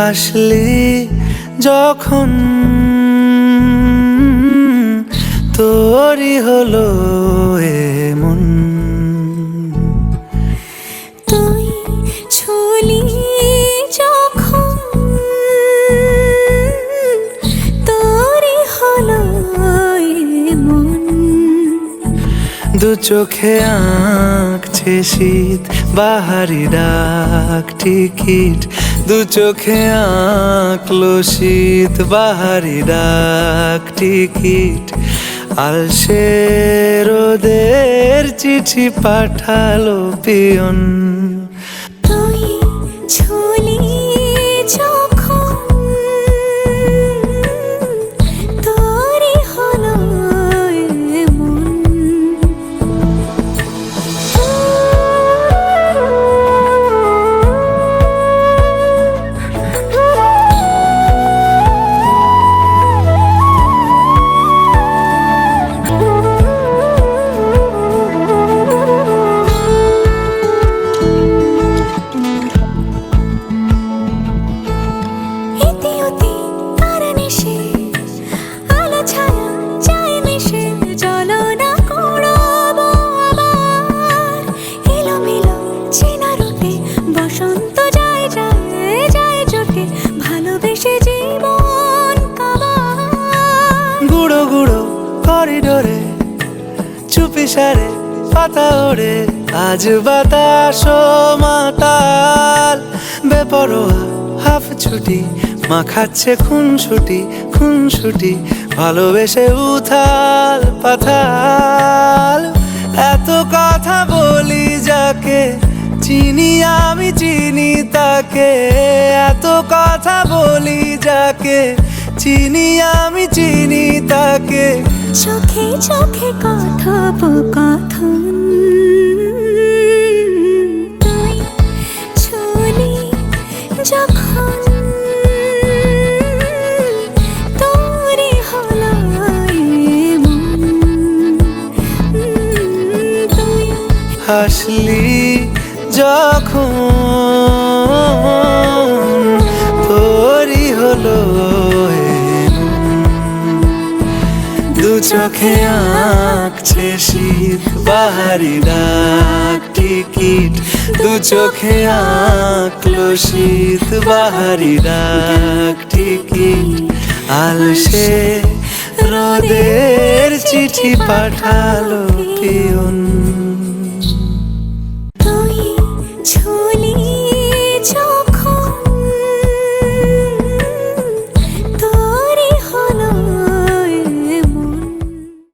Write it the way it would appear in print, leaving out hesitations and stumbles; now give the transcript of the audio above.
হাসলি যখন তোরই হলো এমন। তুই ছুলি যখন তোরই হলো এমন। দু চোখে আঁকছে শীত বাহারি ডাক টিকিট, দু চোখে আঁকলো শীত বাহারি ডাক টিকিট। আলসে রোদের চিঠি পাঠালো পিয়ন। তুই ছুলি যখন তোরই হলো এমন। গুঁড়ো গুঁড়ো করিডোরে চুপি সারে পাতা ওড়ে, আজ বাতাস মাতাল বেপরোয়া হাফ ছুটি। মাখাচ্ছে খুনসুটি ভালোবেসে উথাল পাথাল। এত কথা বলি যাকে চিনি আমি চিনি তাকে, এত কথা বলি যাকে চিনি আমি চিনি তাকে। চোখে চোখে কথোপকথন, তুই ছুলি যখন তোরই হলো এমন। তুই হাসলি যখন তোরই হলো দু চোখে আঁকছে শীত বাহারি ডাক টিকিট, দু চোখে আঁকলো শীত বাহারি ডাক টিকিট। আলসে রোদের চিঠি পাঠালো পিয়ন।